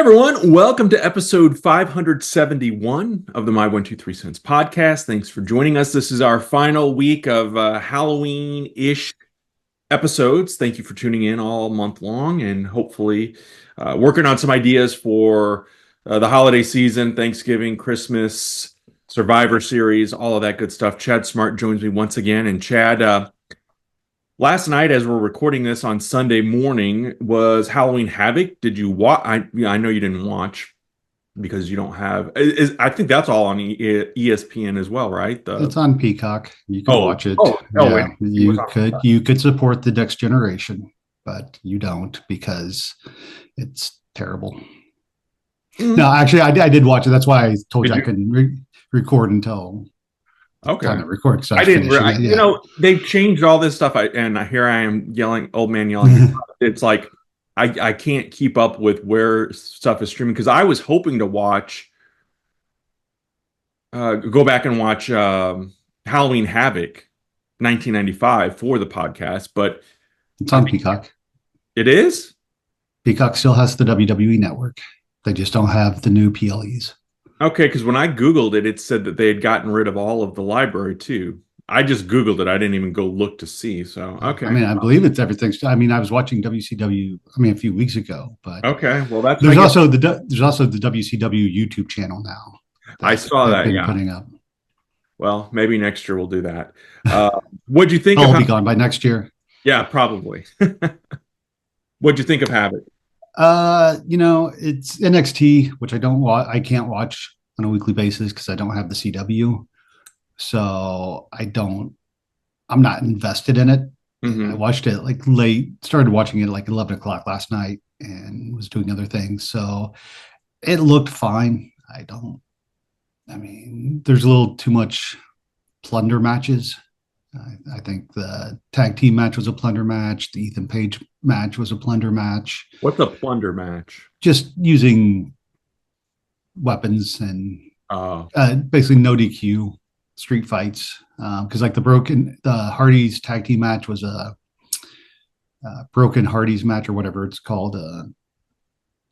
Everyone, welcome to episode 571 of the My 123 Cents podcast. Thanks for joining us. This is our final week of Halloween-ish episodes. Thank you for tuning in all month long and hopefully working on some ideas for the holiday season, Thanksgiving, Christmas, Survivor Series, all of that good stuff. Chad Smart joins me once again. And Chad, last night, as we're recording this on Sunday morning, was Halloween Havoc. Did you watch? I know you didn't watch because you don't have. I think that's all on ESPN as well, right? It's on Peacock. You can watch it. Wait. You could support the next generation, but you don't because it's terrible. Mm-hmm. No, actually, I did watch it. That's why I told you I couldn't record until. Okay. Time to record. So I didn't. You know, they've changed all this stuff. And here I am yelling, old man yelling. It's like I can't keep up with where stuff is streaming because I was hoping to watch, go back and watch Halloween Havoc, 1995 for the podcast, but it's on Peacock. It is. Peacock still has the WWE network. They just don't have the new PLEs. Okay, because when I Googled it, it said that they had gotten rid of all of the library too. I just Googled it. I didn't even go look to see. So, okay. I mean, I believe it's everything. I mean, I was watching WCW, a few weeks ago, but okay. Well, that's there's also the WCW YouTube channel now. I saw that. Yeah. Putting up. Well, maybe next year we'll do that. What'd you think? I'll be gone by next year. Yeah, probably. What'd you think of Havoc? It's NXT, which I can't watch on a weekly basis because I don't have the CW. So I'm not invested in it. Mm-hmm. I watched it like started watching it like 11 o'clock last night and was doing other things. So it looked fine. There's a little too much plunder matches. I think the tag team match was a plunder match. The Ethan Page match was a plunder match. What's a plunder match? Just using weapons and basically no DQ street fights. Because like the Hardys tag team match was a broken Hardys match or whatever it's called. And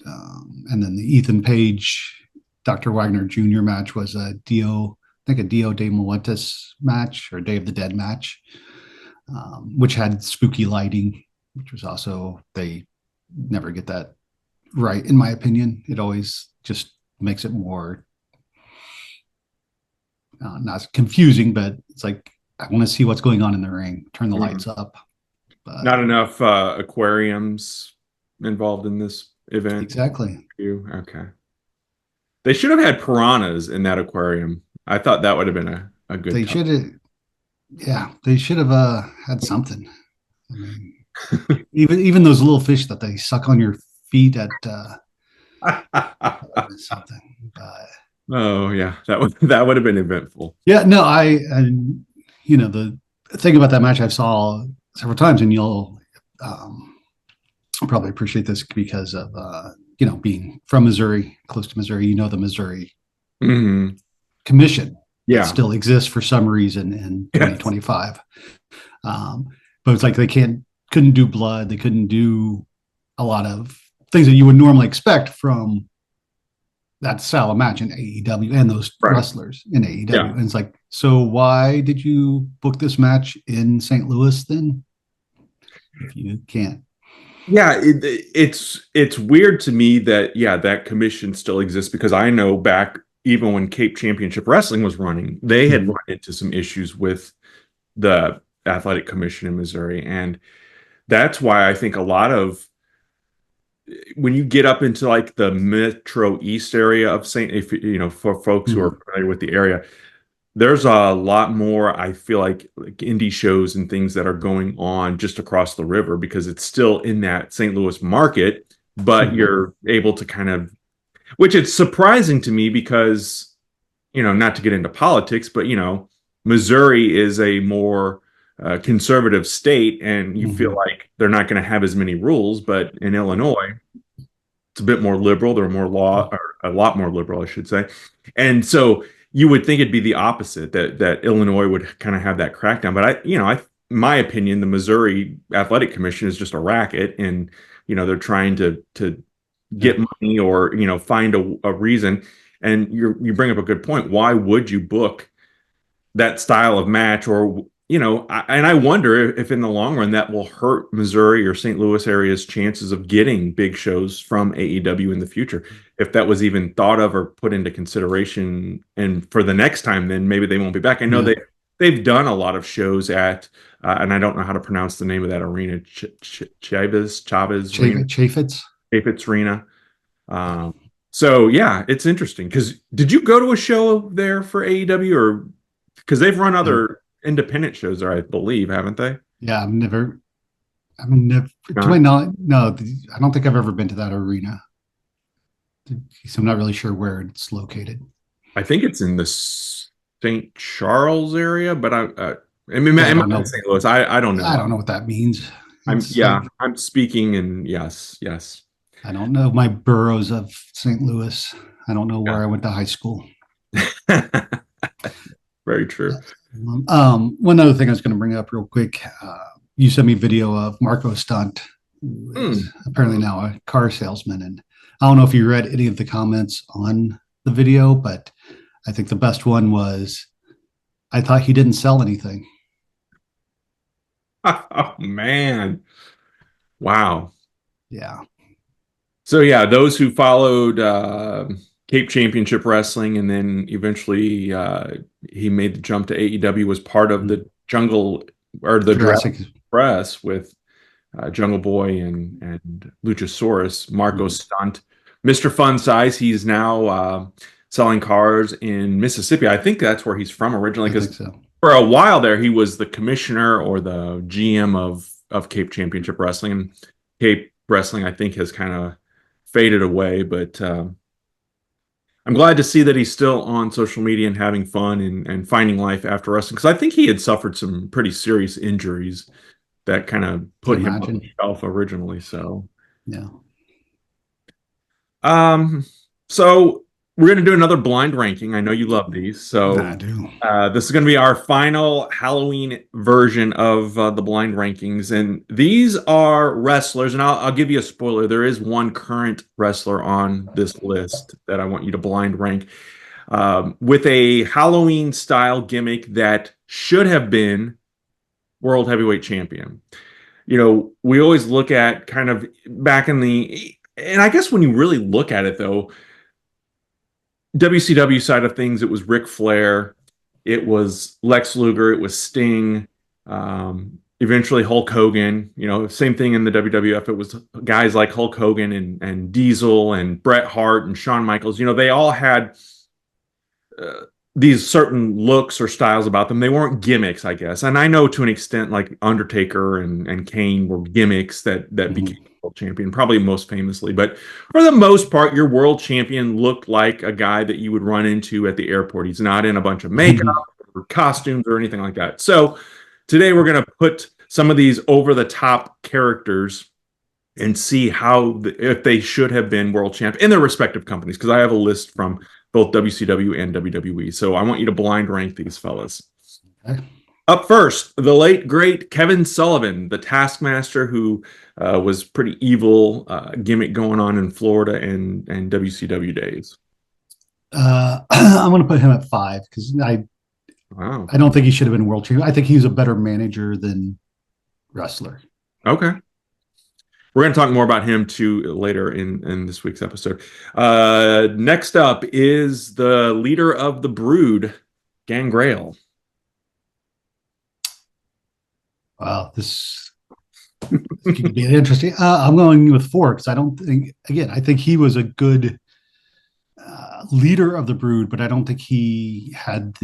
then the Ethan Page, Dr. Wagner Jr. match was a Dio de Muertos match or Day of the Dead match, which had spooky lighting, which was also, they never get that right, in my opinion. It always just makes it more, not confusing, but it's like, I want to see what's going on in the ring, turn the lights up. But not enough aquariums involved in this event. Exactly. Okay. They should have had piranhas in that aquarium. I thought that would have been a good. They should have. Yeah, they should have had something. I mean, even those little fish that they suck on your feet at something. Oh yeah, that would have been eventful. Yeah, no, the thing about that match I saw several times, and you'll probably appreciate this because of being from Missouri, close to Missouri. The Missouri. Mm-hmm. Commission that still exists for some reason in 2025. But it's like they couldn't do blood. They couldn't do a lot of things that you would normally expect from that style of match in AEW and those wrestlers in AEW. Yeah. And it's like, so why did you book this match in St. Louis then? If you can't. Yeah, it's weird to me that, that commission still exists because I know back even when Cape Championship Wrestling was running, they had run into some issues with the athletic commission in Missouri. And that's why I think a lot of, when you get up into like the Metro East area of for folks who are familiar with the area, there's a lot more, I feel like indie shows and things that are going on just across the river because it's still in that St. Louis market, but you're able to kind of, which it's surprising to me because, not to get into politics, but, Missouri is a more conservative state and you feel like they're not going to have as many rules. But in Illinois, it's a bit more liberal. They're more or a lot more liberal, I should say. And so you would think it'd be the opposite, that Illinois would kind of have that crackdown. But in my opinion, the Missouri Athletic Commission is just a racket and, they're trying to get money or find a reason. And you bring up a good point. Why would you book that style of match? Or and I wonder if in the long run that will hurt Missouri or St. Louis area's chances of getting big shows from AEW in the future. If that was even thought of or put into consideration, and for the next time, then maybe they won't be back. I know they've done a lot of shows at and I don't know how to pronounce the name of that arena, Chaffetz Arena. So yeah, it's interesting because did you go to a show there for AEW, or because they've run other independent shows there, I believe, haven't they? Yeah, I'm never to my knowledge, no, I don't think I've ever been to that arena. So I'm not really sure where it's located. I think it's in the St. Charles area, but I mean, I don't know. St. Louis. I don't know. I don't know what that means. I'm speaking, and yes. I don't know my boroughs of St. Louis. I don't know where I went to high school. Very true. One other thing I was going to bring up real quick. You sent me video of Marco Stunt, who is apparently now a car salesman. And I don't know if you read any of the comments on the video, but I think the best one was, I thought he didn't sell anything. Oh, man. Wow. Yeah. So yeah, those who followed Cape Championship Wrestling, and then eventually he made the jump to AEW, was part of the Jungle or the Jurassic Express with Jungle Boy and Luchasaurus. Marco Stunt, Mr. Fun Size. He's now selling cars in Mississippi. I think that's where he's from originally, because for a while there he was the commissioner or the GM of Cape Championship Wrestling. And Cape Wrestling, I think, has kind of faded away, but I'm glad to see that he's still on social media and having fun and finding life after wrestling, because I think he had suffered some pretty serious injuries that kind of put him on the shelf originally. So yeah. So we're going to do another blind ranking. I know you love these. So I do. This is going to be our final Halloween version of the blind rankings. And these are wrestlers. And I'll give you a spoiler. There is one current wrestler on this list that I want you to blind rank with a Halloween style gimmick that should have been World Heavyweight Champion. We always look at kind of back in and I guess when you really look at it, though, WCW side of things, it was Ric Flair, it was Lex Luger, it was Sting, eventually Hulk Hogan. Same thing in the WWF. It was guys like Hulk Hogan and Diesel and Bret Hart and Shawn Michaels. They all had these certain looks or styles about them. They weren't gimmicks, I guess. And I know to an extent, like Undertaker and Kane were gimmicks that became world champion, probably most famously. But for the most part, your world champion looked like a guy that you would run into at the airport. He's not in a bunch of makeup or costumes or anything like that. So today we're going to put some of these over the top characters and see if they should have been world champ in their respective companies, because I have a list from both WCW and WWE. So I want you to blind rank these fellas. Okay. Up first, the late, great Kevin Sullivan, the Taskmaster, who was pretty evil gimmick going on in Florida and WCW days. I'm going to put him at 5 because I don't think he should have been world champion. I think he was a better manager than wrestler. Okay. We're going to talk more about him too later in this week's episode. Next up is the leader of the Brood, Gangrel. Wow, this could be interesting. I'm going with 4 because I think he was a good leader of the Brood, but I don't think he had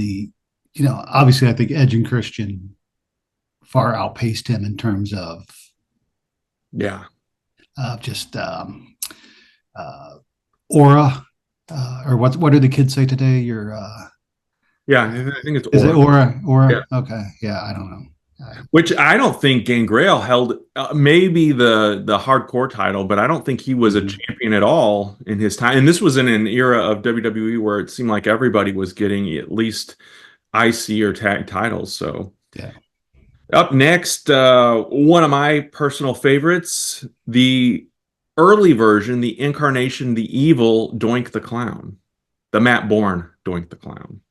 obviously I think Edge and Christian far outpaced him in terms of just aura, or what do the kids say today? I think it's aura. Is it aura? Yeah. Okay. Yeah, I don't know. Which I don't think Gangrel held maybe the hardcore title, but I don't think he was a champion at all in his time. And this was in an era of WWE where it seemed like everybody was getting at least IC or tag titles. So yeah. Up next, one of my personal favorites, the early version, the incarnation, the evil Doink the Clown, the Matt Bourne Doink the Clown.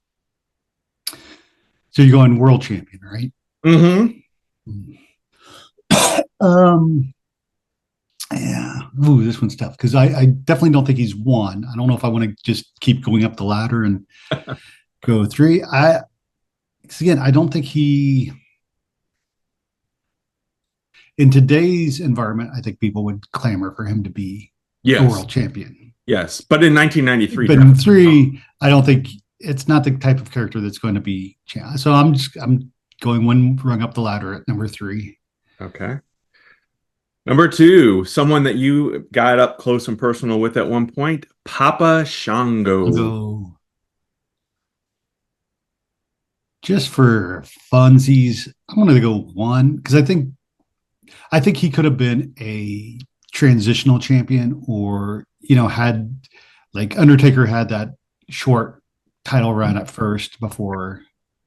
So you're going world champion, right? Mm-hmm. Yeah. Ooh, this one's tough because I definitely don't think he's won. I don't know if I want to just keep going up the ladder and go three. Again, I don't think he in today's environment, I think people would clamor for him to be a world champion. Yes. But in 1993, but in three, I don't think it's not the type of character that's going to be. So I'm going one rung up the ladder at number 3. Okay. Number 2, someone that you got up close and personal with at one point, Papa Shango. Just for funsies, I wanted to go 1 because I think he could have been a transitional champion, or had like Undertaker had that short title run at first before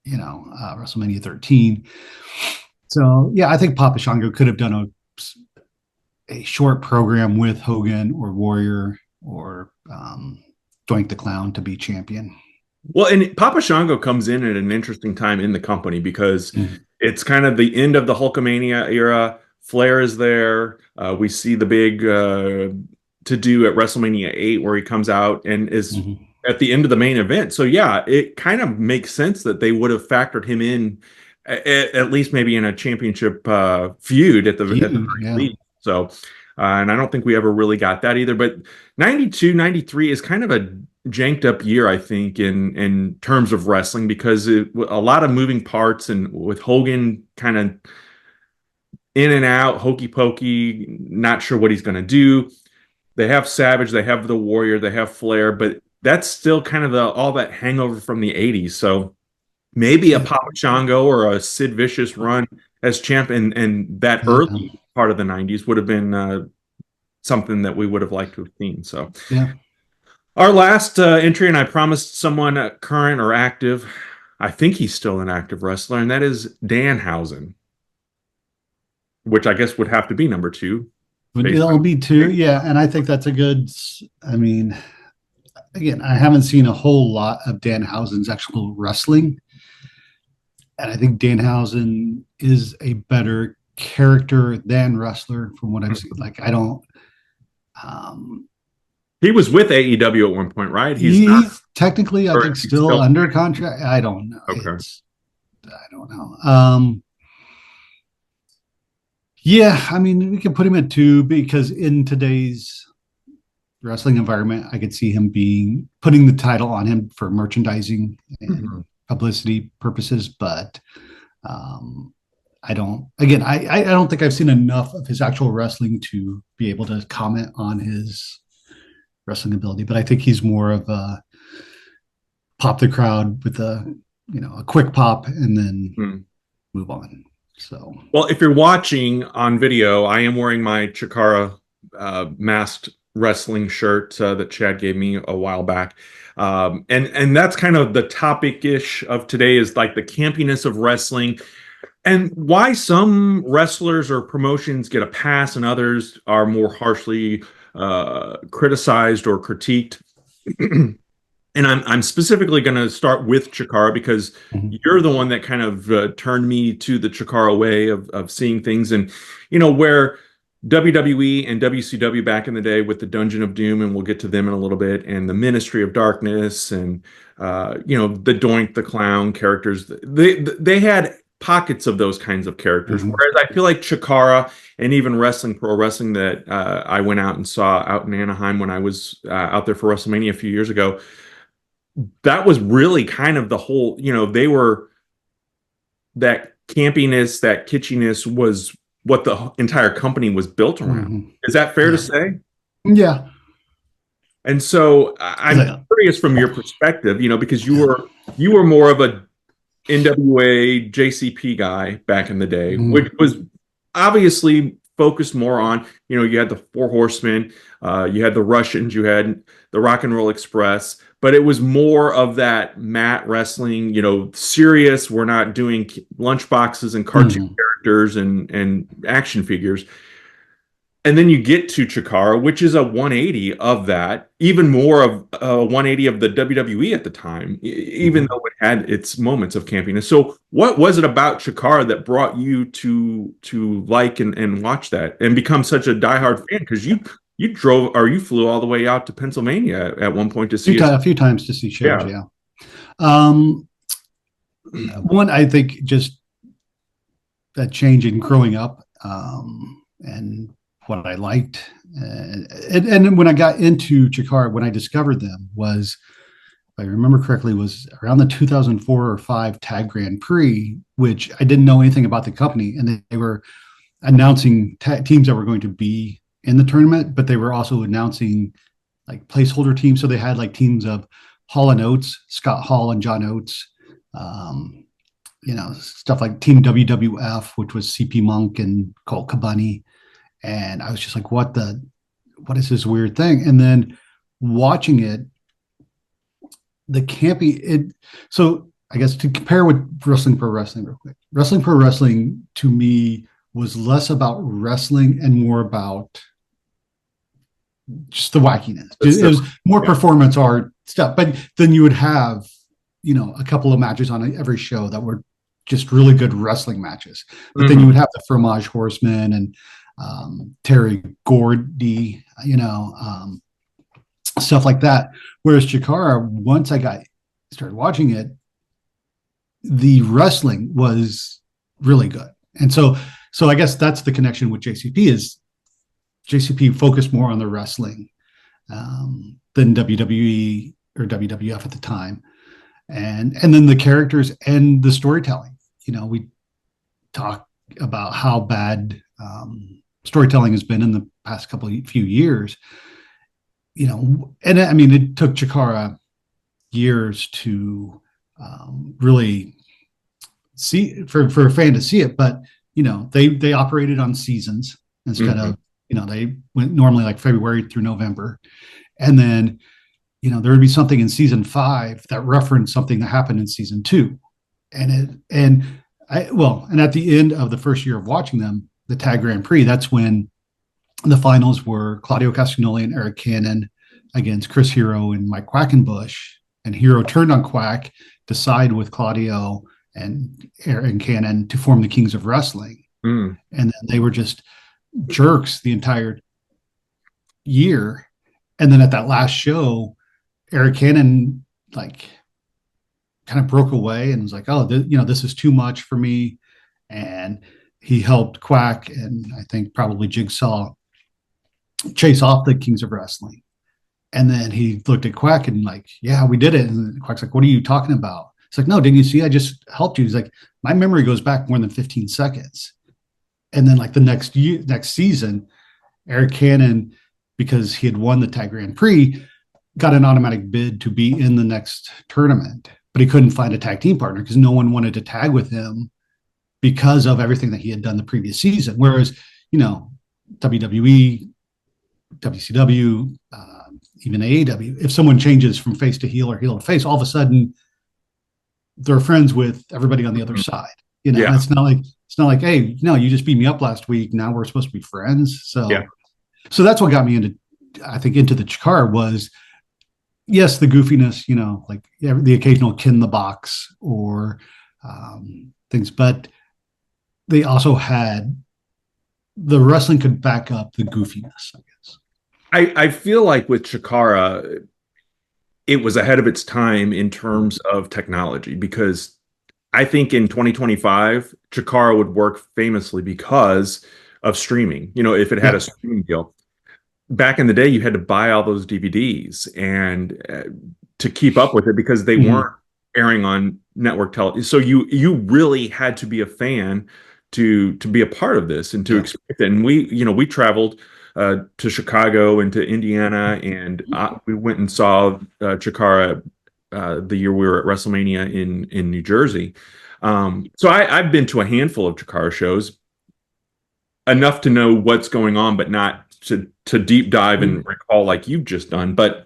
WrestleMania 13. So yeah, I think Papa Shango could have done a short program with Hogan or Warrior or Doink the Clown to be champion. Well, and Papa Shango comes in at an interesting time in the company because it's kind of the end of the Hulkamania era. Flair is there. We see the big to-do at WrestleMania 8 where he comes out and is at the end of the main event. So yeah, it kind of makes sense that they would have factored him in at least maybe in a championship feud at the very least. So, and I don't think we ever really got that either. But 92, 93 is kind of a janked up year, I think, in terms of wrestling, because a lot of moving parts, and with Hogan kind of in and out, hokey pokey, not sure what he's going to do. They have Savage, they have the Warrior, they have Flair, but that's still kind of all that hangover from the 80s. So maybe a Papa Shango or a Sid Vicious run as champ and that early part of the 90s would have been something that we would have liked to have seen. So yeah. Our last entry, and I promised someone current or active. I think he's still an active wrestler, and that is Danhausen, which I guess would have to be number 2. It'll be 2, yeah. And I think that's a good, I mean, again, I haven't seen a whole lot of Danhausen's actual wrestling. And I think Danhausen is a better character than wrestler from what I've seen. Like, I don't. He was with AEW at one point, right? He's technically, I think, still under contract. I don't know. Okay. I don't know. Yeah, I mean, we can put him at 2 because in today's wrestling environment, I could see him putting the title on him for merchandising and publicity purposes. But I don't think I've seen enough of his actual wrestling to be able to comment on his wrestling ability. But I think he's more of a pop the crowd with a quick pop and then move on. So, well, if you're watching on video, I am wearing my Chikara masked wrestling shirt that Chad gave me a while back. And that's kind of the topic-ish of today, is like the campiness of wrestling and why some wrestlers or promotions get a pass and others are more harshly criticized or critiqued. And I'm specifically going to start with Chikara because you're the one that kind of turned me to the Chikara way of seeing things. And, where WWE and WCW back in the day with the Dungeon of Doom, and we'll get to them in a little bit, and the Ministry of Darkness and, the Doink the Clown characters, they had pockets of those kinds of characters. Whereas I feel like Chikara and even pro wrestling that I went out and saw out in Anaheim when I was out there for WrestleMania a few years ago, that was really kind of the whole, they were, that campiness, that kitschiness was what the entire company was built around. Is that fair to say? Yeah. And so I'm curious from your perspective, because you were more of a NWA JCP guy back in the day, which was obviously focused more on, you had the Four Horsemen, you had the Russians, you had the Rock and Roll Express, but it was more of that mat wrestling, serious. We're not doing lunchboxes and cartoon characters and action figures. And then you get to Chikara, which is a 180 of that, even more of a 180 of the WWE at the time, even Mhm. though it had its moments of campiness. So, what was it about Chikara that brought you to like and watch that and become such a diehard fan? Because you drove or you flew all the way out to Pennsylvania at one point to see us. A few times to see shows. Yeah. Yeah. Um, One, I think just that change in growing up, and what I liked. And when I got into Chikara, when I discovered them was, if I remember correctly, was around the 2004 or 5 Tag Grand Prix, which I didn't know anything about the company. And they were announcing teams that were going to be in the tournament, but they were also announcing like placeholder teams. So they had like teams of Hall and Oates, Scott Hall and John Oates, um, stuff like Team WWF, which was CP Monk and Colt Cabani. And I was just like, what is this weird thing? And then watching it, the campy, so I guess to compare with Wrestling Pro Wrestling real quick, Wrestling Pro Wrestling to me was less about wrestling and more about just the wackiness. It was more performance art stuff. But then you would have, a couple of matches on every show that were just really good wrestling matches. But then you would have the Fromage Horseman and Terry Gordy, stuff like that. Whereas Chikara, once I started watching it, the wrestling was really good. And so I guess that's the connection with JCP is JCP focused more on the wrestling than WWE or WWF at the time. And then the characters and the storytelling. We talk about how bad storytelling has been in the past few years. And I mean, it took Chikara years to really see for a fan to see it, but they operated on seasons instead of they went normally like February through November, and then there would be something in season 5 that referenced something that happened in season 2, and at the end of the first year of watching them, the Tag Grand Prix, that's when the finals were Claudio Castagnoli and Eric Cannon against Chris Hero and Mike Quackenbush. And Hero turned on Quack to side with Claudio and Eric Cannon to form the Kings of Wrestling. And then they were just jerks the entire year. And then at that last show, Eric Cannon kind of broke away and was like, oh, this is too much for me. And he helped Quack and I think probably Jigsaw chase off the Kings of Wrestling. And then he looked at Quack and yeah, we did it. And Quack's like, what are you talking about? It's like, no, didn't you see? I just helped you. He's like, my memory goes back more than 15 seconds. And then the next season, Eric Cannon, because he had won the Tag Grand Prix, got an automatic bid to be in the next tournament, but he couldn't find a tag team partner because no one wanted to tag with him because of everything that he had done the previous season. Whereas, WWE, WCW, even AEW, if someone changes from face to heel or heel to face, all of a sudden they're friends with everybody on the other side. It's not like, hey, no, you just beat me up last week. Now we're supposed to be friends. So that's what got me into the Chikara was, yes, the goofiness, the occasional Kin the Box or things, but they also had the wrestling could back up the goofiness, I guess. I feel like with Chikara, it was ahead of its time in terms of technology because I think in 2025, Chikara would work famously because of streaming. If it had a streaming deal. Back in the day, you had to buy all those DVDs and to keep up with it because they weren't airing on network television. So you really had to be a fan to be a part of this and to expect it. And we traveled to Chicago and to Indiana, and we went and saw Chikara the year we were at WrestleMania in New Jersey. So I've been to a handful of Chikara shows, enough to know what's going on, but not to deep dive and recall like you've just done. But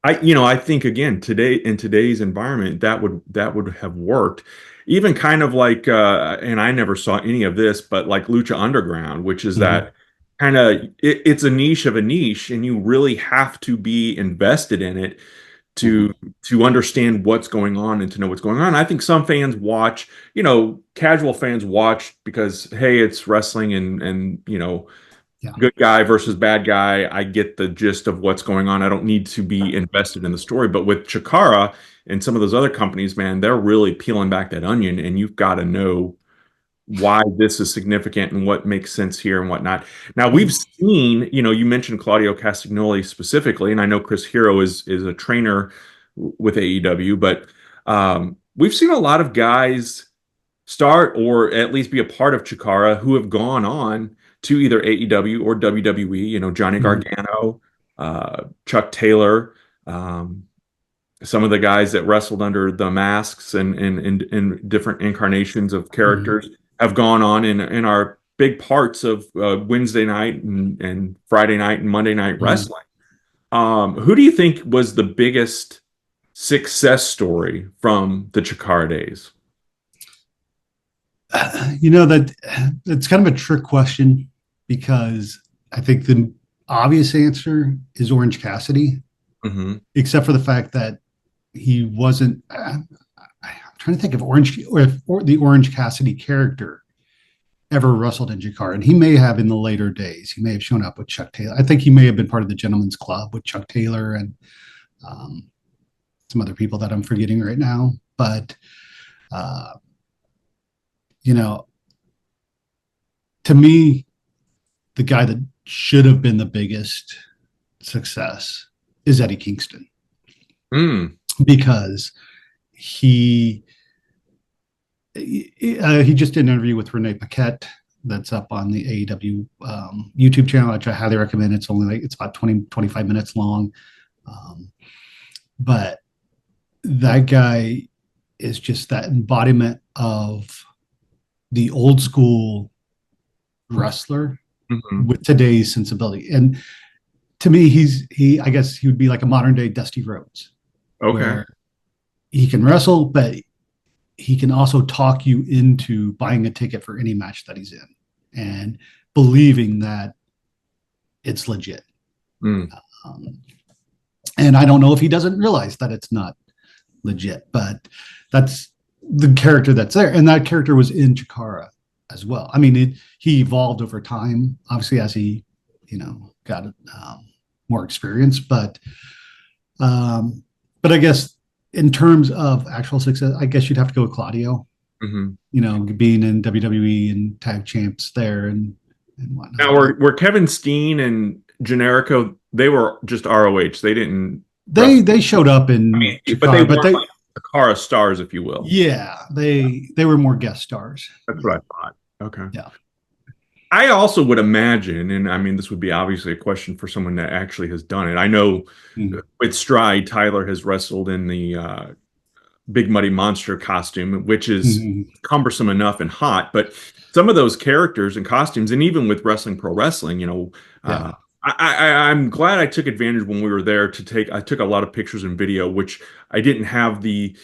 I think again in today's environment that would have worked. Even kind of like and I never saw any of this, but like Lucha Underground, which is that kind of it's a niche of a niche, and you really have to be invested in it to Mhm. understand what's going on and to know what's going on. I think some fans watch, casual fans watch because hey, it's wrestling and Yeah. good guy versus bad guy. I get the gist of what's going on. I don't need to be invested in the story. But with Chikara and some of those other companies, man, they're really peeling back that onion, and you've got to know why this is significant and what makes sense here and whatnot. Now we've seen, you mentioned Claudio Castagnoli specifically, and I know Chris Hero is a trainer with AEW, but we've seen a lot of guys start or at least be a part of Chikara who have gone on to either AEW or WWE. Johnny Mhm. Gargano, Chuck Taylor. Some of the guys that wrestled under the masks and in different incarnations of Mhm. characters have gone on and are big parts of Wednesday night and Friday night and Monday night Mhm. wrestling. Who do you think was the biggest success story from the Chikara days? That it's kind of a trick question because I think the obvious answer is Orange Cassidy, Hmm. except for the fact that he wasn't. I'm trying to think of Orange or if the Orange Cassidy character ever wrestled in Jakar, and he may have in the later days. He may have shown up with Chuck Taylor. I think he may have been part of the Gentleman's Club with Chuck Taylor and um, some other people that I'm forgetting right now. But uh, you know, to me, the guy that should have been the biggest success is Eddie Kingston Mm. because he he just did an interview with Renee Paquette that's up on the AEW YouTube channel, which I highly recommend. It's only it's about 20-25 minutes long. Um, but that guy is just that embodiment of the old school wrestler Hmm. with today's sensibility. And to me, I guess he would be like a modern day Dusty Rhodes, Okay. where he can wrestle, but he can also talk you into buying a ticket for any match that he's in and believing that it's legit. Mm. Um, and I don't know if he doesn't realize that it's not legit, but that's the character that's there. And that character was in Chikara as well. I mean, he evolved over time, obviously, as he, got more experience. Um, but I guess in terms of actual success, I guess you'd have to go with Claudio, Hmm. being in WWE and tag champs there and Now, whatnot. were Kevin Steen and Generico, they were just ROH. They didn't They wrestle. they showed up I in mean, but they Chikara, but weren't like the Cara stars, if you will. they were more guest stars. That's Yeah, what I thought. Okay. yeah, I also would imagine, and I mean, this would be obviously a question for someone that actually has done it. I know mm, with Stride, Tyler has wrestled in the Big Muddy Monster costume, which is mm, cumbersome enough and hot. But some of those characters and costumes, and even with wrestling, pro wrestling, yeah, I'm glad I took advantage when we were there to take. I took a lot of pictures and video, which I didn't have the,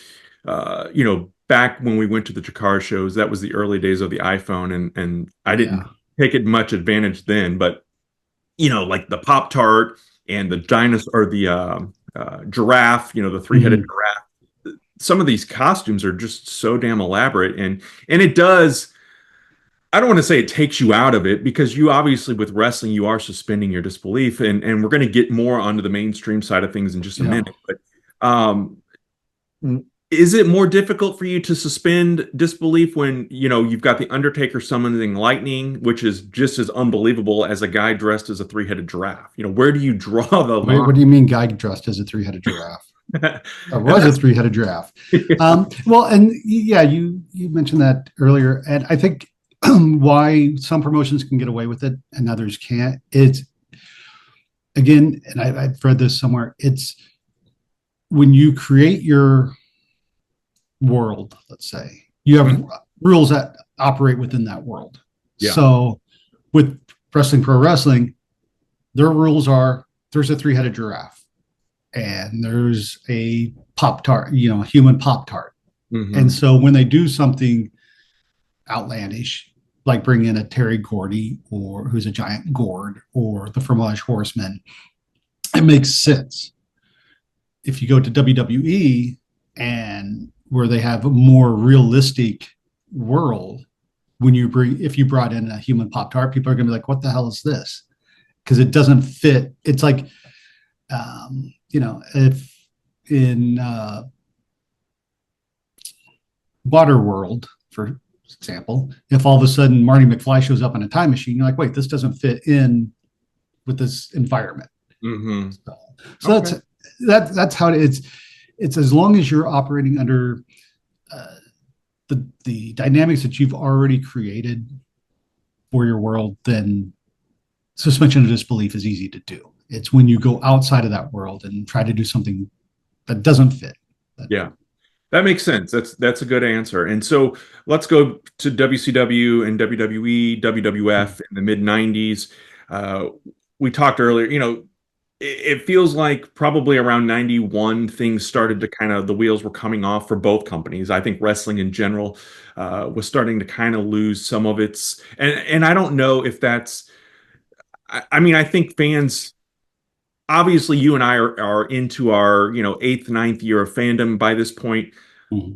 back when we went to the Chikara shows. That was the early days of the iPhone, and I didn't yeah, take it much advantage then. But like the Pop Tart and the dinosaur or the giraffe, the three-headed mm, giraffe, some of these costumes are just so damn elaborate and it does. I don't want to say it takes you out of it because you obviously with wrestling you are suspending your disbelief and we're going to get more onto the mainstream side of things in just a yeah. minute, but um is it more difficult for you to suspend disbelief when you've got the Undertaker summoning lightning, which is just as unbelievable as a guy dressed as a three-headed giraffe? Where do you draw the Wait, line? what do you mean, guy dressed as a three-headed giraffe? Or And was a that's three-headed giraffe? Well, and yeah, you mentioned that earlier, and I think why some promotions can get away with it and others can't. It's again, and I've read this somewhere. It's when you create your world, let's say, you have rules that operate within that world. yeah. So with wrestling, pro wrestling, their rules are there's a three-headed giraffe and there's a pop tart, human pop tart. And Hmm. so when they do something outlandish, like bring in a Terry Gordy or who's a giant gourd or the Fromage Horseman. It makes sense. If you go to WWE and where they have a more realistic world, if you brought in a human Pop Tart, people are going to be like, "What the hell is this?" Because it doesn't fit. It's like, if in Waterworld, for example, if all of a sudden Marty McFly shows up in a time machine, you're like, "Wait, this doesn't fit in with this environment." Mm-hmm. So okay. That's how it is. It's as long as you're operating under the dynamics that you've already created for your world, then suspension of disbelief is easy to do. It's when you go outside of that world and try to do something that doesn't fit. Yeah, that makes sense. That's a good answer. And so let's go to WCW and WWE, WWF in the mid 90s. We talked earlier, it feels like probably around 91 things started to the wheels were coming off for both companies. I think wrestling in general was starting to kind of lose some of its, and I don't know if that's, I think fans, obviously you and I are into our, eighth, ninth year of fandom by this point. Mm-hmm.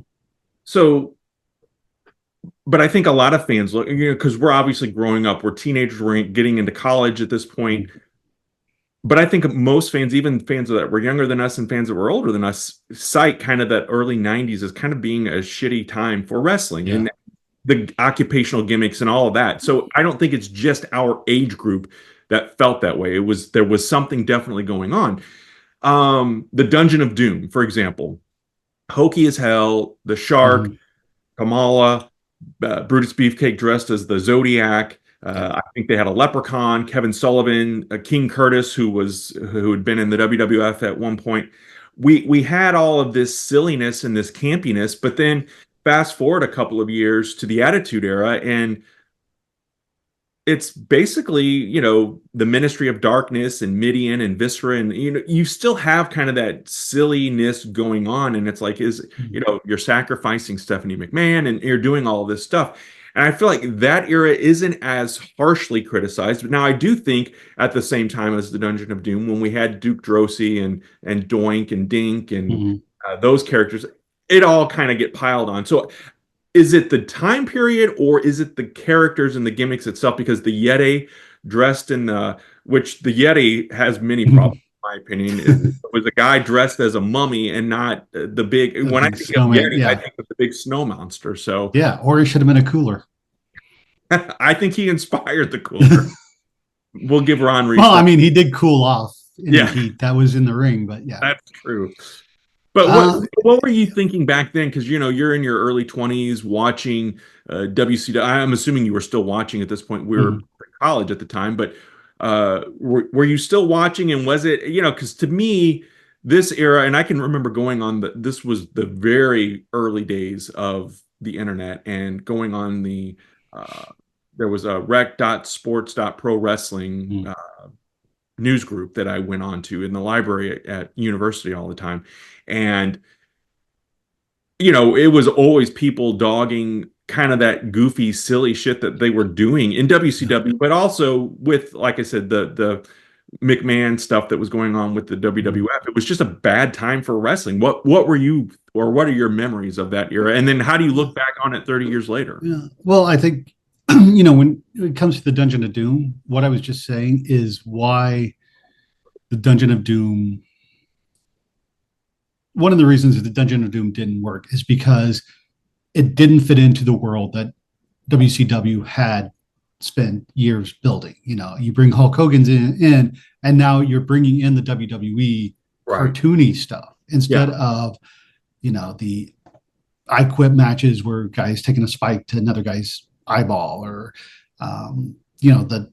So, but I think a lot of fans look, because we're obviously growing up, we're teenagers, we're getting into college at this point. Mm-hmm. But I think most fans, even fans that were younger than us and fans that were older than us, cite kind of that early 90s as kind of being a shitty time for wrestling and the occupational gimmicks and all of that. So I don't think it's just our age group that felt that way. There was something definitely going on. The Dungeon of Doom, for example, hokey as hell, the Shark, Kamala, Brutus Beefcake dressed as the Zodiac. I think they had a Leprechaun, Kevin Sullivan, King Curtis, who had been in the WWF at one point. We had all of this silliness and this campiness, but then fast forward a couple of years to the Attitude Era, and it's basically, the Ministry of Darkness and Midian and Viscera, and you still have kind of that silliness going on, and it's like, you're sacrificing Stephanie McMahon and you're doing all of this stuff. And I feel like that era isn't as harshly criticized. But now I do think at the same time as the Dungeon of Doom, when we had Duke Drosy and Doink and Dink and those characters, it all kind of get piled on. So is it the time period or is it the characters and the gimmicks itself? Because the Yeti dressed in which the Yeti has many problems, in my opinion. It was a guy dressed as a mummy and not the big. When I think of Yeti, I think of the big snow monster. So or he should have been a cooler. I think he inspired the cooler. We'll give Ron Reese. Well, I mean, he did cool off in the heat that was in the ring, but that's true. But what were you thinking back then? Because you're in your early 20s watching WCW. I'm assuming you were still watching at this point. We were in college at the time, but were you still watching? And was it because to me this era, and I can remember going on this was the very early days of the internet and going on the there was a rec.sports.pro wrestling news group that I went on to in the library at university all the time. And, it was always people dogging kind of that goofy, silly shit that they were doing in WCW, but also with, like I said, the McMahon stuff that was going on with the WWF. It was just a bad time for wrestling. What were you, or what are your memories of that era? And then how do you look back on it 30 years later? Yeah. Well, I think, when it comes to the Dungeon of Doom, what I was just saying is why the Dungeon of Doom, one of the reasons that the Dungeon of Doom didn't work is because it didn't fit into the world that WCW had spent years building. You bring Hulk Hogan's in and now you're bringing in the WWE cartoony stuff instead of, the I Quit matches where guys taking a spike to another guy's eyeball or, the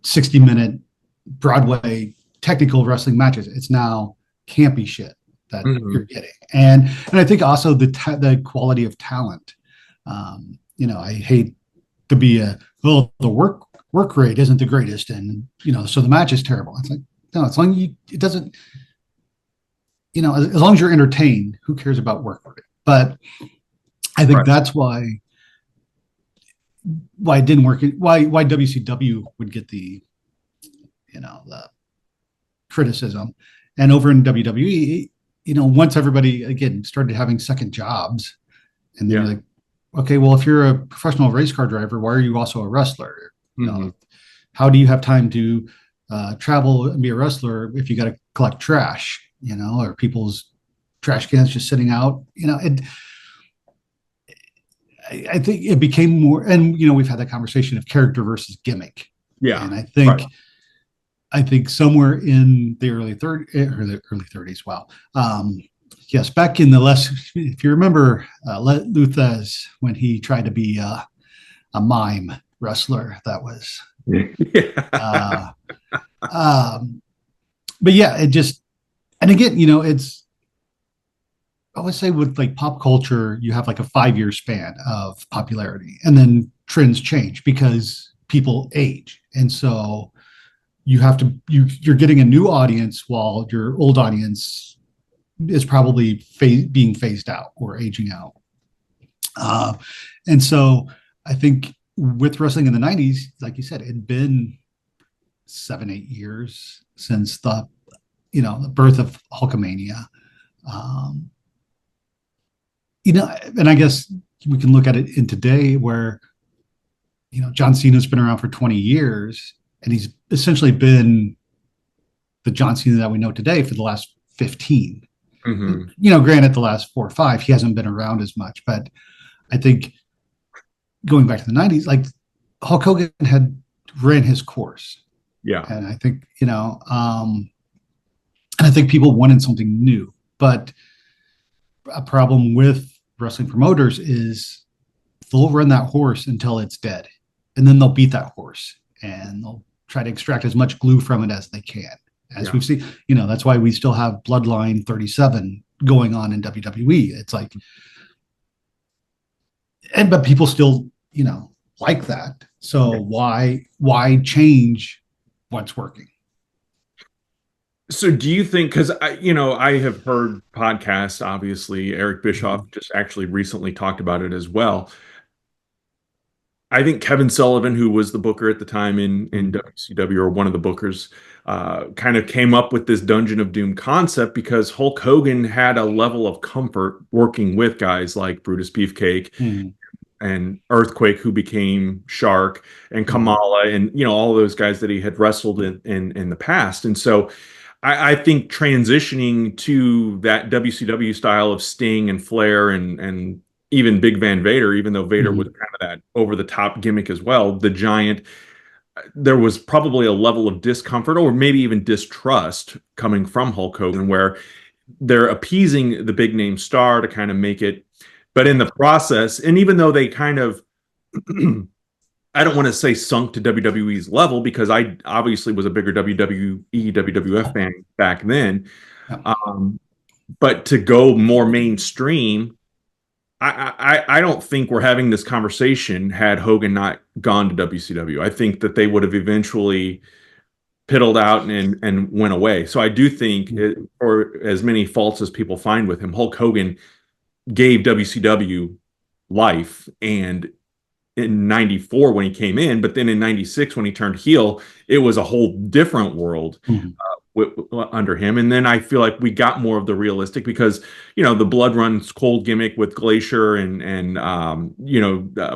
60-minute Broadway technical wrestling matches. It's now campy shit that you're getting. And I think also the quality of talent. I hate to be the work rate isn't the greatest. And, so the match is terrible. It's like, no, as long as it doesn't, as long as you're entertained, who cares about work rate? But I think that's why why it didn't work, why WCW would get the, the criticism. And over in WWE, once everybody again started having second jobs, and then you're like, okay, well, if you're a professional race car driver, why are you also a wrestler? How do you have time to travel and be a wrestler if you got to collect trash, or people's trash cans just sitting out? I think it became more, and we've had that conversation of character versus gimmick. Yeah, and I think somewhere in the early 30s. Wow. Yes, back in if you remember, Luthez, when he tried to be a mime wrestler, that was. But yeah, it just, and again, it's, I would say with like pop culture, you have like a 5-year span of popularity, and then trends change because people age. And so you have to, you're getting a new audience while your old audience is probably being phased out or aging out. And so I think with wrestling in the 90s, like you said, it had been 7-8 years since the birth of Hulkamania. And I guess we can look at it in today where, John Cena's been around for 20 years, and he's essentially been the John Cena that we know today for the last 15. Granted, the last 4 or 5, he hasn't been around as much, but I think going back to the 90s, like Hulk Hogan had ran his course. Yeah. And I think, and I think people wanted something new, but a problem with wrestling promoters is they'll run that horse until it's dead, and then they'll beat that horse and they'll try to extract as much glue from it as they can. We've seen, that's why we still have Bloodline 37 going on in WWE. It's like, but people still, like that. So why change what's working? So do you think, because I have heard podcasts, obviously Eric Bischoff just actually recently talked about it as well. I think Kevin Sullivan, who was the booker at the time in WCW, or one of the bookers, kind of came up with this Dungeon of Doom concept because Hulk Hogan had a level of comfort working with guys like Brutus Beefcake and Earthquake, who became Shark, and Kamala, and all of those guys that he had wrestled in the past. And so I think transitioning to that WCW style of Sting and Flair and even Big Van Vader, even though Vader was kind of that over-the-top gimmick as well, the Giant, there was probably a level of discomfort or maybe even distrust coming from Hulk Hogan, where they're appeasing the big name star to kind of make it, but in the process, and even though they kind of I don't want to say sunk to WWE's level, because I obviously was a bigger WWE, WWF fan back then. But to go more mainstream, I don't think we're having this conversation had Hogan not gone to WCW. I think that they would have eventually piddled out and went away. So I do think, or as many faults as people find with him, Hulk Hogan gave WCW life, and in 94 when he came in, but then in 96 when he turned heel, it was a whole different world under him. And then I feel like we got more of the realistic, because the Blood Runs Cold gimmick with Glacier and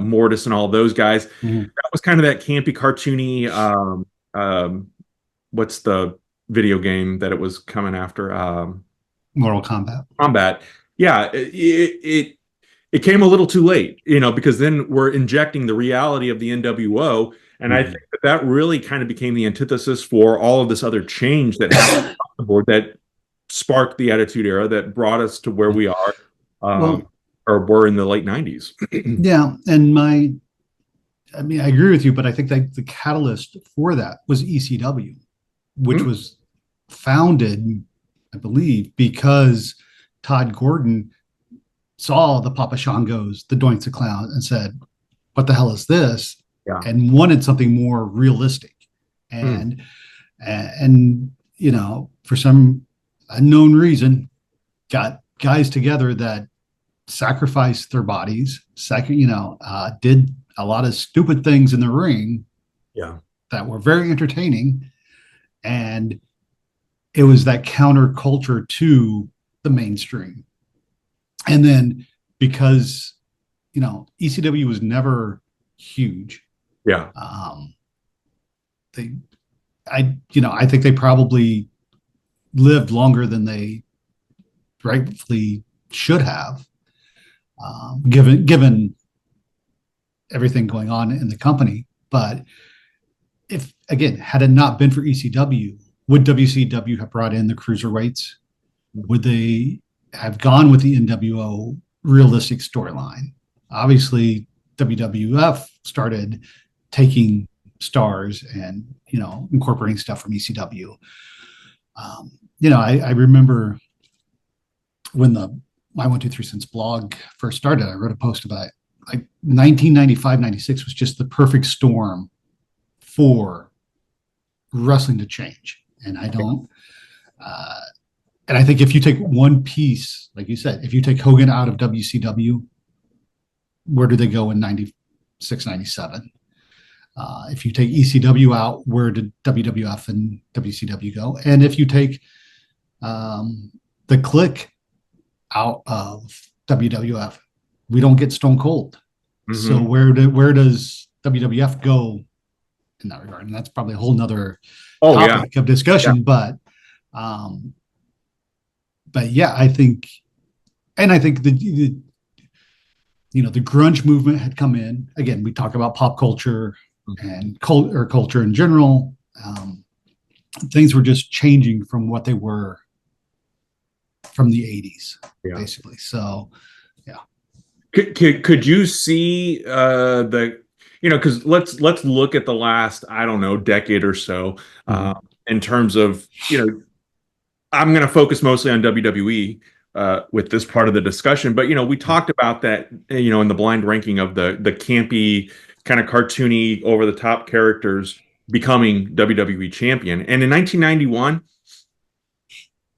Mortis and all those guys, that was kind of that campy, cartoony what's the video game that it was coming after? Mortal Kombat. Yeah, it came a little too late, because then we're injecting the reality of the NWO. And I think that really kind of became the antithesis for all of this other change that happened on the board, that sparked the Attitude Era, that brought us to where we are, or were in the late 90s. Yeah. And I agree with you, but I think that the catalyst for that was ECW, which was founded, I believe, because Todd Gordon saw the Papa Shangos, the Doinks the Clown, and said, what the hell is this? Yeah. And wanted something more realistic. And for some unknown reason, got guys together that sacrificed their bodies, did a lot of stupid things in the ring Yeah. that were very entertaining. And it was that counterculture to the mainstream. And then because, ECW was never huge, Yeah. they, I think they probably lived longer than they rightfully should have, given everything going on in the company. But if again, had it not been for ECW, would WCW have brought in the cruiserweights? Would they have gone with the NWO realistic storyline? Obviously, WWF started taking stars and incorporating stuff from ECW. I remember when the My 123 Cents blog first started, I wrote a post about it. Like 1995, 96 was just the perfect storm for wrestling to change. And I think if you take one piece, like you said, if you take Hogan out of WCW, where do they go in 96, 97? If you take ECW out, where did WWF and WCW go? And if you take the Click out of WWF, we don't get Stone Cold. Mm-hmm. So where does WWF go in that regard? And that's probably a whole nother topic of discussion. Yeah. But yeah, I think the grunge movement had come in. Again, we talk about pop culture and culture in general. Things were just changing from what they were from the 80s, basically. So, yeah. Could you see because let's look at the last, I don't know, decade or so, in terms of, I'm going to focus mostly on WWE with this part of the discussion, but we talked about that, in the blind ranking of the campy kind of cartoony over the top characters becoming WWE champion. And in 1991,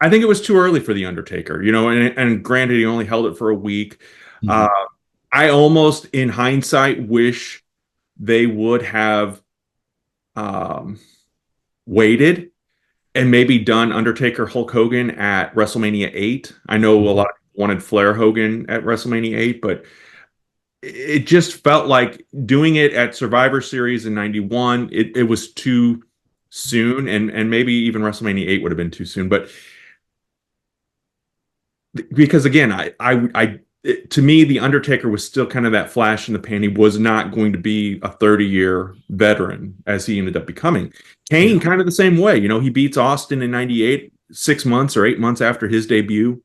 I think it was too early for The Undertaker, and granted, he only held it for a week. I almost, in hindsight, wish they would have waited and maybe done Undertaker Hulk Hogan at WrestleMania 8. I know a lot of people wanted Flair Hogan at WrestleMania 8, but it just felt like doing it at Survivor Series in 91, it was too soon, and maybe even WrestleMania 8 would have been too soon. But because again, to me, The Undertaker was still kind of that flash in the pan. He was not going to be a 30-year veteran as he ended up becoming. Kane, kind of the same way. He beats Austin in 98, 6 months or 8 months after his debut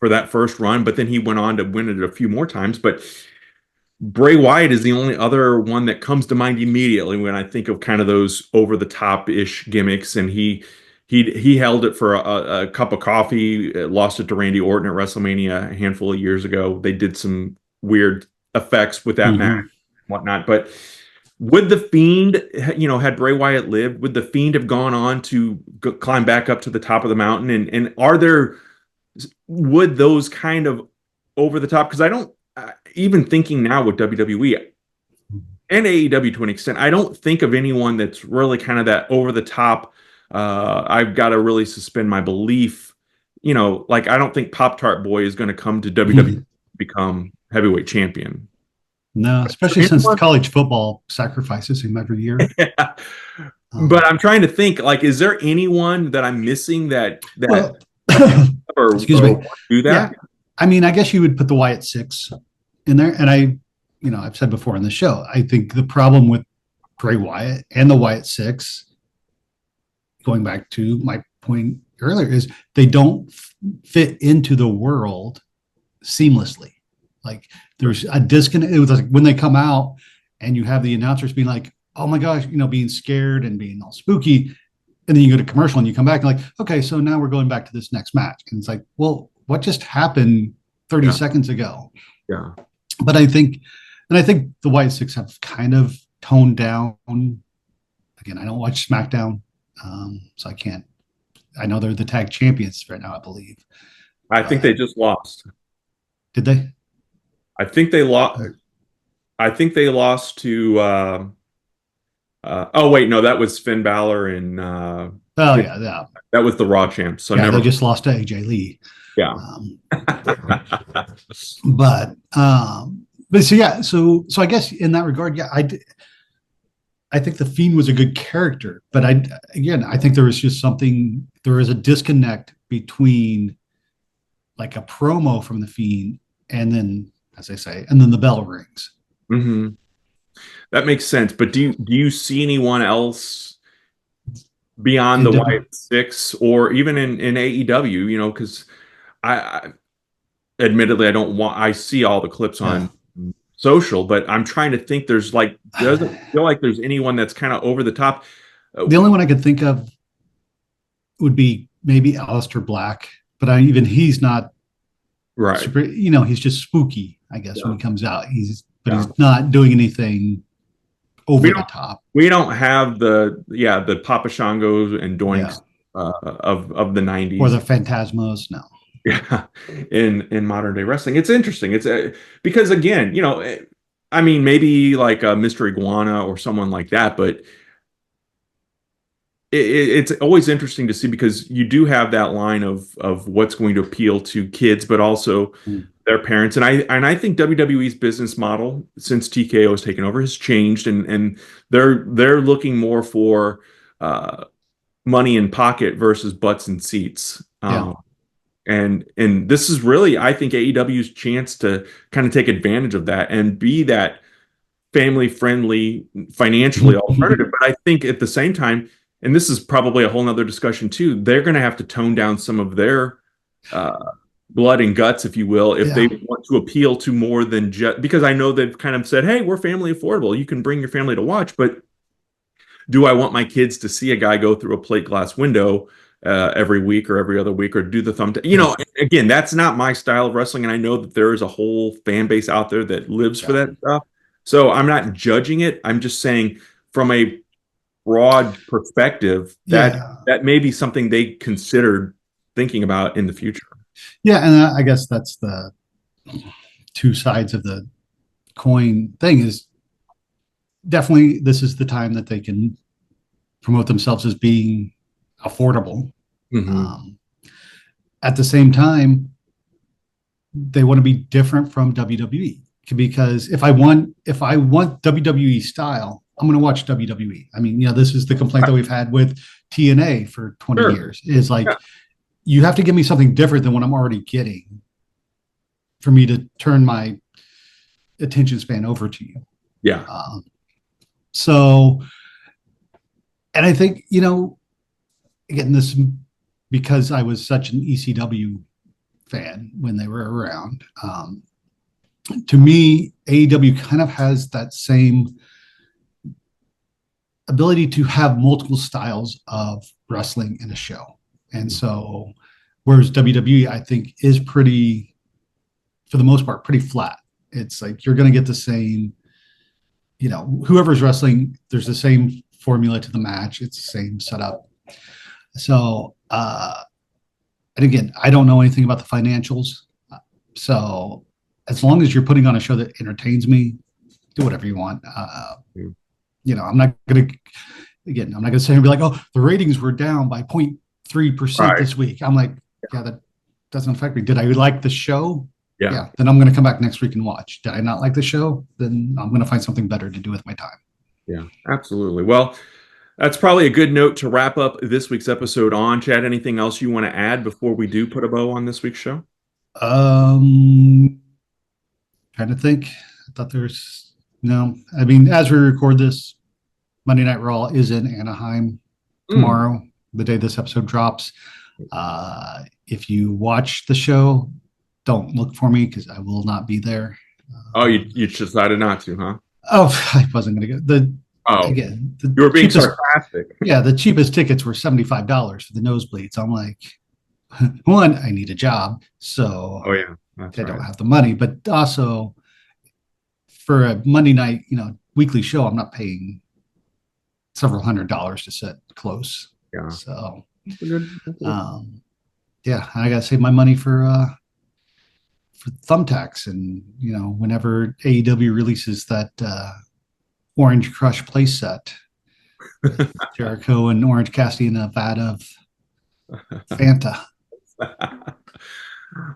for that first run. But then he went on to win it a few more times. But Bray Wyatt is the only other one that comes to mind immediately when I think of kind of those over-the-top-ish gimmicks. And he held it for a cup of coffee, lost it to Randy Orton at WrestleMania a handful of years ago. They did some weird effects with that match and whatnot. But would The Fiend, had Bray Wyatt lived, would The Fiend have gone on to climb back up to the top of the mountain? And would those kind of over the top, because I don't, even thinking now with WWE and AEW to an extent, I don't think of anyone that's really kind of that over the top. I've got to really suspend my belief. Like I don't think Pop-Tart Boy is going to come to WWE to become heavyweight champion. No, especially since college football sacrifices him every year. Yeah. But I'm trying to think, like, is there anyone that I'm missing that or excuse me, do that? Yeah. I mean, I guess you would put the Wyatt Six in there. And I've said before in the show, I think the problem with Bray Wyatt and the Wyatt Six, going back to my point earlier, is they don't fit into the world seamlessly. Like there's a disconnect. It was like when they come out and you have the announcers being like, oh my gosh, being scared and being all spooky. And then you go to commercial and you come back and like, okay, so now we're going back to this next match. And it's like, well, what just happened 30 seconds ago? Yeah. But I think the Wyatt Six have kind of toned down. Again, I don't watch SmackDown. So I know they're the tag champions right now, I believe. I think they just lost. Did they? I think they lost. I think they lost to. Oh wait, no, that was Finn Balor and Oh yeah, yeah, that was the Raw champs. So yeah. They never. just lost to AJ Lee. Yeah. Um, but so yeah, so I guess in that regard, yeah, I think the Fiend was a good character, but I think there was just something, there was a disconnect between like a promo from the Fiend and then, as I say, and then the bell rings. Hmm. That makes sense. But do you see anyone else beyond And the Wyatt Six or even in AEW? Because I admittedly I don't want. I see all the clips yeah, on social, but I'm trying to think. There's like doesn't feel like there's anyone that's kind of over the top. the only one I could think of would be maybe Aleister Black, but even he's not Right. super. He's just spooky, I guess, when Yeah. he comes out. He's Yeah. not doing anything We over the don't top. we don't have the Papa Shangos and Yeah, Doinks of the or the 90s. Phantasmos. No. Yeah, in modern day wrestling, it's interesting. It's because again, I mean, maybe like a Mr. Iguana or someone like that, but it's always interesting to see because you do have that line of what's going to appeal to kids, but also Mm. their parents. And I think WWE's business model since TKO has taken over has changed, and they're looking more for uh, money in pocket versus butts and seats. Yeah. And this is really, I think, AEW's chance to kind of take advantage of that and be that family friendly, financially alternative. But I think at the same time, and this is probably a whole nother discussion too, they're going to have to tone down some of their uh, blood and guts, if you will, if they Yeah. want to appeal to more than just because I know they've kind of said, hey, we're family affordable. You can bring your family to watch, but do I want my kids to see a guy go through a plate glass window every week or every other week or do the thumb? Yeah. Again, that's not my style of wrestling, and I know that there is a whole fan base out there that lives for Yeah. that stuff. So I'm not judging it. I'm just saying from a broad perspective that Yeah. that may be something they considered thinking about in the future. Yeah. And I guess that's the two sides of the coin thing is definitely this is the time that they can promote themselves as being affordable. Hmm. Um, at the same time, they want to be different from WWE because if I want WWE style, I'm going to watch WWE. I mean, this is the complaint that we've had with TNA for 20 Sure. years is like Yeah. you have to give me something different than what I'm already getting for me to turn my attention span over to you. Yeah. So, and I think, again, this because I was such an ECW fan when they were around. To me, AEW kind of has that same ability to have multiple styles of wrestling in a show. And so, whereas WWE, I think, is pretty, for the most part, pretty flat. It's like you're going to get the same, whoever's wrestling, there's the same formula to the match. It's the same setup. So, and again, I don't know anything about the financials. So, as long as you're putting on a show that entertains me, do whatever you want. I'm not going to, again, I'm not going to sit here and be like, oh, the ratings were down by 0.3% Right. this week. I'm like, yeah, that doesn't affect me. Did I like the show? Yeah. Then I'm going to come back next week and watch. Did I not like the show? Then I'm going to find something better to do with my time. Yeah. Absolutely. Well, that's probably a good note to wrap up this week's episode on. Chad, anything else you want to add before we do put a bow on this week's show? Trying to think. I thought there's no. I mean, as we record this, Monday Night Raw is in Anaheim tomorrow, the day this episode drops. If you watch the show, don't look for me because I will not be there. Oh, you decided not to, huh? Oh, I wasn't going to go. Again, you were being sarcastic. Yeah, the cheapest tickets were $75 for the nosebleeds. I'm like, one, I need a job, so Oh yeah, I don't have the money. But also, for a Monday night, weekly show, I'm not paying several $100s to sit close. Yeah. So, That's good. yeah, I got to save my money for thumbtacks, and whenever AEW releases that Orange Crush playset, Jericho and Orange Cassidy in a vat of Fanta.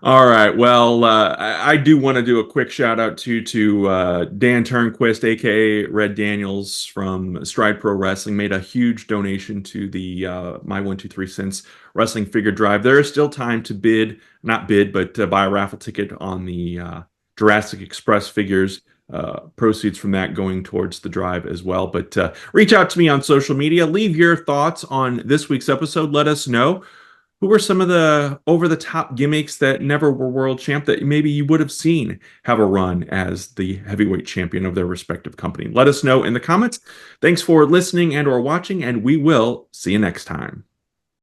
All right. Well, I do want to do a quick shout out to Dan Turnquist, aka Red Daniels from Stride Pro Wrestling, made a huge donation to the My 123 Cents Wrestling Figure Drive. There is still time to not bid, but buy a raffle ticket on the Jurassic Express figures. Proceeds from that going towards the drive as well. But reach out to me on social media. Leave your thoughts on this week's episode. Let us know. Who were some of the over-the-top gimmicks that never were world champ that maybe you would have seen have a run as the heavyweight champion of their respective company? Let us know in the comments. Thanks for listening and or watching, and we will see you next time.